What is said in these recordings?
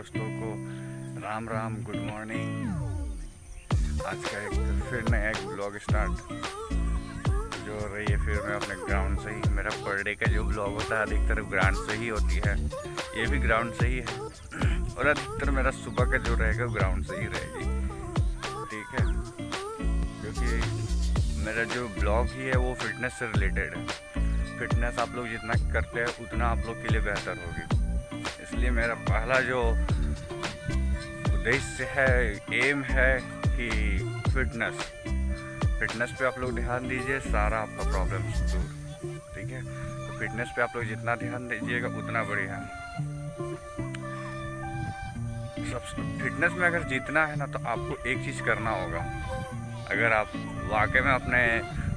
दोस्तों को Ram Ram, good morning. आज का फिर नया एक ब्लॉग स्टार्ट जो हो रही है। फिर मैं अपने ग्राउंड से ही, मेरा पर डे का जो ब्लॉग होता है अधिकतर ग्राउंड से ही होती है, ये भी ग्राउंड से ही है और अधिकतर मेरा सुबह का जो रहेगा ग्राउंड से ही रहेगी, ठीक है। क्योंकि मेरा जो ब्लॉग ही है वो फिटनेस से रिलेटेड है। फिटनेस आप लोग जितना करते हैं उतना आप लोग के लिए बेहतर होगी, इसलिए मेरा पहला जो उद्देश्य है, एम है कि फिटनेस पे आप लोग ध्यान दीजिए, सारा आपका प्रॉब्लम दूर, ठीक है। तो फिटनेस पे आप लोग जितना ध्यान दीजिएगा उतना बढ़िया है। सब फिटनेस में अगर जीतना है ना तो आपको एक चीज़ करना होगा। अगर आप वाकई में अपने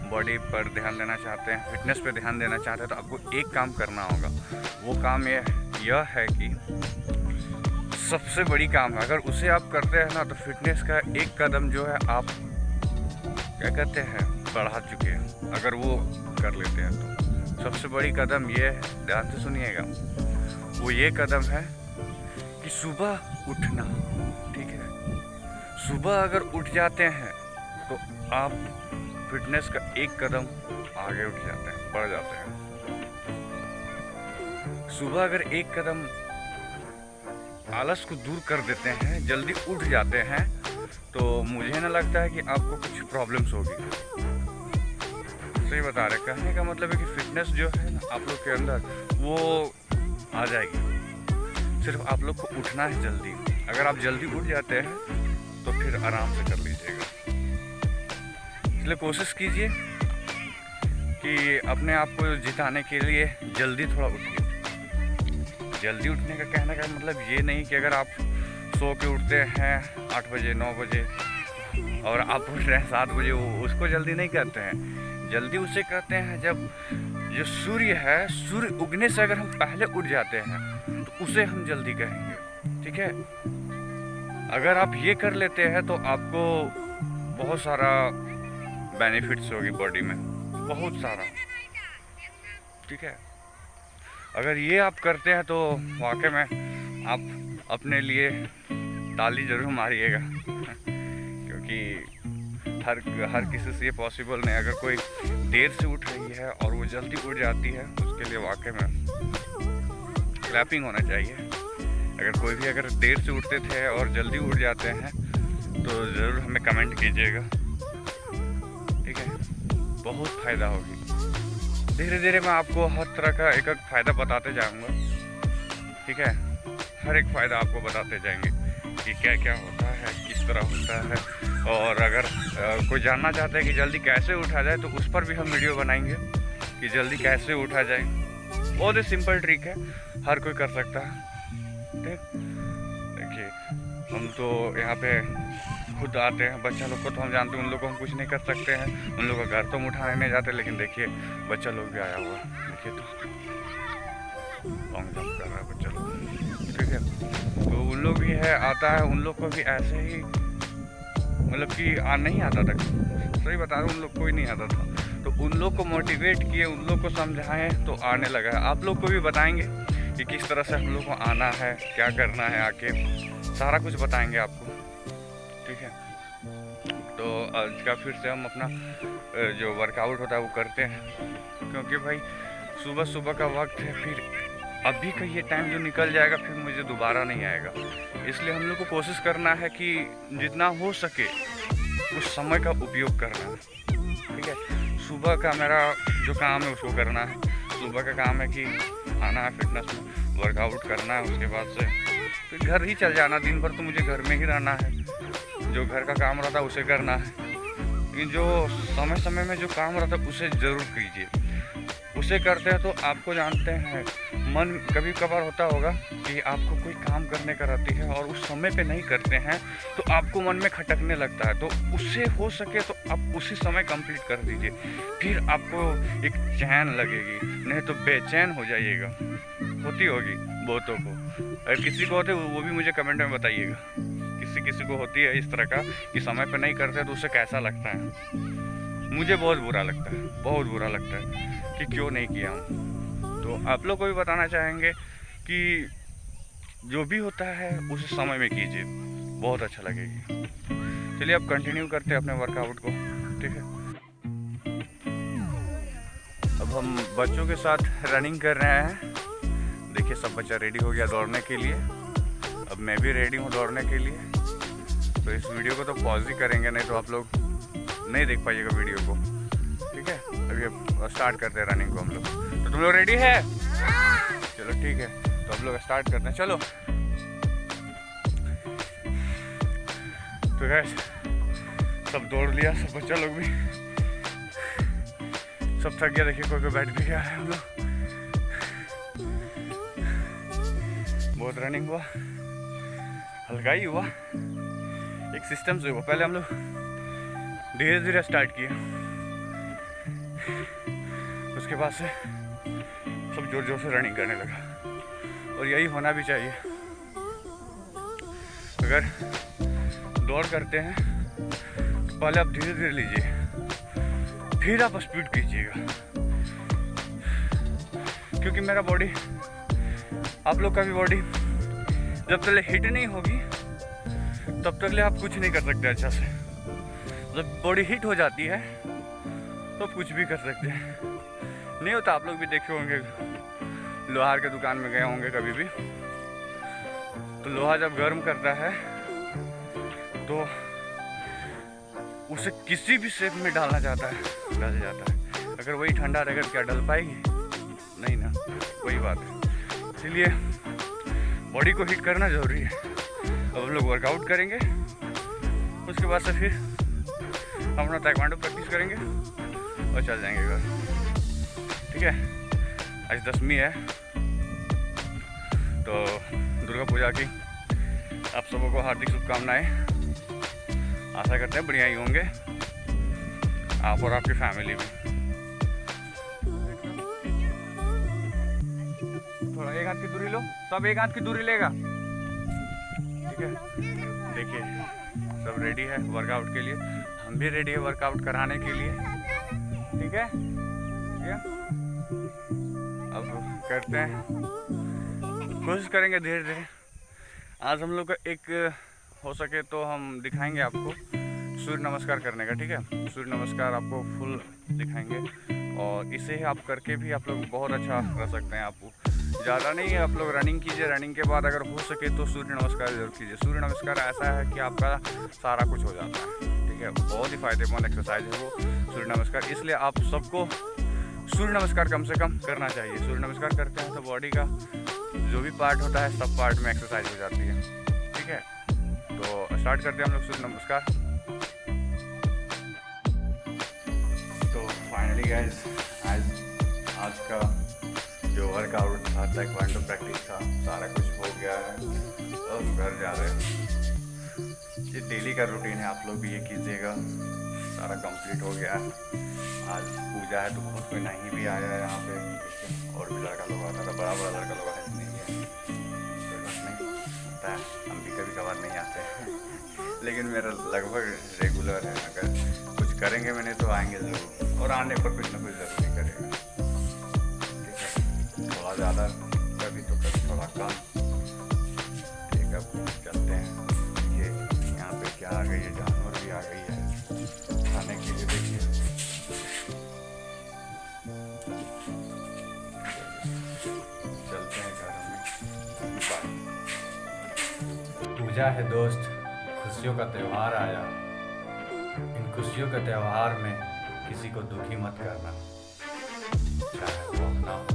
बॉडी पर ध्यान देना चाहते हैं, फिटनेस पे ध्यान देना चाहते हैं, तो आपको एक काम करना होगा। वो काम यह है कि सबसे बड़ी काम है, अगर उसे आप करते हैं ना तो फिटनेस का एक कदम जो है आप क्या कहते हैं बढ़ा चुके हैं। अगर वो कर लेते हैं तो सबसे बड़ी कदम ये है, ध्यान से सुनिएगा, वो ये कदम है कि सुबह उठना, ठीक है। सुबह अगर उठ जाते हैं तो आप फिटनेस का एक कदम आगे उठ जाते हैं, बढ़ जाते हैं। सुबह अगर एक कदम आलस को दूर कर देते हैं, जल्दी उठ जाते हैं, तो मुझे ना लगता है कि आपको कुछ प्रॉब्लम्स होगी। सही बता रहे, कहने का मतलब है कि फिटनेस जो है ना आप लोग के अंदर वो आ जाएगी। सिर्फ आप लोग को उठना है जल्दी। अगर आप जल्दी उठ जाते हैं तो फिर आराम से कर लीजिएगा। इसलिए कोशिश कीजिए कि अपने आप को जिताने के लिए जल्दी थोड़ा उठिए। जल्दी उठने का कहने का मतलब ये नहीं कि अगर आप सो के उठते हैं 8 बजे 9 बजे और आप उठ रहे हैं 7 बजे, उसको जल्दी नहीं कहते हैं। जल्दी उसे कहते हैं जब जो सूर्य है, सूर्य उगने से अगर हम पहले उठ जाते हैं तो उसे हम जल्दी कहेंगे, ठीक है। अगर आप ये कर लेते हैं तो आपको बहुत सारा बेनिफिट्स होगी बॉडी में, बहुत सारा, ठीक है। अगर ये आप करते हैं तो वाकई में आप अपने लिए ताली जरूर मारिएगा क्योंकि हर किसी से ये पॉसिबल नहीं। अगर कोई देर से उठ रही है और वो जल्दी उठ जाती है, उसके लिए वाकई में क्लैपिंग होना चाहिए। अगर कोई भी अगर देर से उठते थे और जल्दी उठ जाते हैं तो ज़रूर हमें कमेंट कीजिएगा, ठीक है। बहुत फ़ायदा होगी। धीरे धीरे मैं आपको हर तरह का एक एक फ़ायदा बताते जाऊंगा, ठीक है। हर एक फ़ायदा आपको बताते जाएंगे कि क्या क्या होता है, किस तरह होता है। और अगर कोई जानना चाहता है कि जल्दी कैसे उठा जाए तो उस पर भी हम वीडियो बनाएंगे कि जल्दी कैसे उठा जाए। बहुत ही सिंपल ट्रिक है, हर कोई कर सकता है, ठीक। देखिए, हम तो यहाँ पे खुद आते हैं, बच्चा लोग को तो हम जानते हैं, उन लोग को हम कुछ नहीं कर सकते हैं, उन लोग का घर तो हम उठाने नहीं जाते। लेकिन देखिए बच्चा लोग भी आया हुआ, देखिए तो लॉन्ग जंप कर रहा है बच्चा लोग, ठीक है। तो उन लोग भी है, आता है, उन लोग को भी ऐसे ही मतलब कि नहीं आता था, सही बता रहा हूँ, उन लोग को ही नहीं आता था। तो उन लोग को मोटिवेट किए, उन लोग को समझाएं तो आने लगा है। आप लोग को भी बताएंगे कि किस तरह से हम लोग को आना है, क्या करना है, आके सारा कुछ बताएंगे आपको, ठीक है। तो आज का फिर से हम अपना जो वर्कआउट होता है वो करते हैं, क्योंकि भाई सुबह सुबह का वक्त है, फिर अभी का ये टाइम जो निकल जाएगा फिर मुझे दोबारा नहीं आएगा। इसलिए हम लोग को कोशिश करना है कि जितना हो सके उस समय का उपयोग करना है, ठीक है। सुबह का मेरा जो काम है उसको करना है। सुबह का काम है कि आना है, फिटनेस में वर्कआउट करना है, उसके बाद से फिर घर ही चल जाना। दिन भर तो मुझे घर में ही रहना है, जो घर का काम रहता है उसे करना है। लेकिन जो समय समय में जो काम रहता है उसे ज़रूर कीजिए। उसे करते हैं तो आपको जानते हैं मन कभी कभार होता होगा कि आपको कोई काम करने का रहती है और उस समय पे नहीं करते हैं तो आपको मन में खटकने लगता है। तो उससे हो सके तो आप उसी समय कंप्लीट कर दीजिए, फिर आपको एक चैन लगेगी, नहीं तो बेचैन हो जाइएगा। होती होगी बहुतों को, अगर किसी को होते वो भी मुझे कमेंट में बताइएगा। किसी को होती है इस तरह का कि समय पे नहीं करते तो उसे कैसा लगता है। मुझे बहुत बुरा लगता है, बहुत बुरा लगता है कि क्यों नहीं किया हूँ। तो आप लोग को भी बताना चाहेंगे कि जो भी होता है उस समय में कीजिए, बहुत अच्छा लगेगी। चलिए अब कंटिन्यू करते हैं अपने वर्कआउट को, ठीक है। अब हम बच्चों के साथ रनिंग कर रहे हैं। देखिए सब बच्चा रेडी हो गया दौड़ने के लिए, अब मैं भी रेडी हूँ दौड़ने के लिए। तो इस वीडियो को तो पॉज ही करेंगे, नहीं तो आप लोग नहीं देख पाइएगा वीडियो को, ठीक है। अभी स्टार्ट करते हैं रनिंग को हम लोग। तो तुम लोग रेडी है? चलो ठीक है, तो हम लोग स्टार्ट करते हैं, चलो। तो गाइस सब दौड़ लिया, सब बच्चा लोग भी सब थक गया। देखिए कोई बैठ भी गया है। हम लोग बहुत रनिंग हुआ, हल्का ही हुआ, एक सिस्टम से हुआ। पहले हम लोग धीरे धीरे स्टार्ट किए, उसके बाद से सब जोर जोर से रनिंग करने लगा। और यही होना भी चाहिए। अगर दौड़ करते हैं तो पहले आप धीरे धीरे लीजिए, फिर आप स्पीड कीजिएगा। क्योंकि मेरा बॉडी, आप लोग का भी बॉडी जब तक हिट नहीं होगी तब तक आप कुछ नहीं कर सकते अच्छा से। जब बॉडी हिट हो जाती है तो कुछ भी कर सकते हैं। नहीं होता, आप लोग भी देखे होंगे, लोहार के दुकान में गए होंगे कभी भी, तो लोहा जब गर्म करता है तो उसे किसी भी शेप में डालना चाहता है, डल जाता है। अगर वही ठंडा रहेगा क्या डल पाएगी? नहीं ना, वही बात है। इसलिए बॉडी को हीट करना ज़रूरी है। अब हम लोग वर्कआउट करेंगे, उसके बाद से फिर हम अपना ताइक्वांडो प्रैक्टिस करेंगे और चल जाएंगे घर, ठीक है। आज 10वीं है, तो दुर्गा पूजा की आप सबों को हार्दिक शुभकामनाएं। आशा करते हैं बढ़िया ही होंगे आप और आपकी फैमिली भी। थोड़ा एक हाथ की दूरी लो, सब एक हाथ की दूरी लेगा, ठीक है। देखिए सब रेडी है वर्कआउट के लिए, हम भी रेडी है वर्कआउट कराने के लिए, ठीक है। अब करते हैं, कोशिश करेंगे धीरे धीरे। आज हम लोग का एक हो सके तो हम दिखाएंगे आपको सूर्य नमस्कार करने का, ठीक है। सूर्य नमस्कार आपको फुल दिखाएंगे और इसे आप करके भी आप लोग बहुत अच्छा कर सकते हैं। आपको ज़्यादा नहीं है, आप लोग रनिंग कीजिए, रनिंग के बाद अगर हो सके तो सूर्य नमस्कार जरूर कीजिए। सूर्य नमस्कार ऐसा है कि आपका सारा कुछ हो जाता है, ठीक है। बहुत ही फायदेमंद एक्सरसाइज है वो सूर्य नमस्कार, इसलिए आप सबको सूर्य नमस्कार कम से कम करना चाहिए। सूर्य नमस्कार करते हैं तो बॉडी का जो भी पार्ट होता है सब पार्ट में एक्सरसाइज हो जाती है, ठीक है। तो स्टार्ट करते हैं हम लोग सूर्य नमस्कार। तो फाइनली गाइस आज का जो वर्कआउट था, ताइक्वांडो प्रैक्टिस था, सारा कुछ हो गया है। अब घर जा रहे हैं। ये डेली का रूटीन है, आप लोग भी ये कीजिएगा। सारा कंप्लीट हो गया है। आज पूजा है तो बहुत कोई नहीं भी आया है यहाँ पे, और भी लड़का लोग आता था, बड़ा लड़का लोग आया नहीं है, कोई बात नहीं होता है। हम भी कभी कभार नहीं आते हैं, लेकिन मेरा लगभग रेगुलर है। अगर कुछ करेंगे मैंने तो आएंगे ज़रूर, और आने पर कुछ ना कुछ ज़रूरी करेंगे, ठीक है। थोड़ा ज़्यादा कभी तो कभी थोड़ा कम, ठीक है। अब चलते हैं। देखिए यहाँ पे क्या आ गई है, जानवर भी आ गई है खाने के लिए। देखिए चलते हैं घर में। पूजा है दोस्त, खुशियों का त्यौहार आया। इन खुशियों के त्यौहार में किसी को दुखी मत करना, चाहे वो अपना हो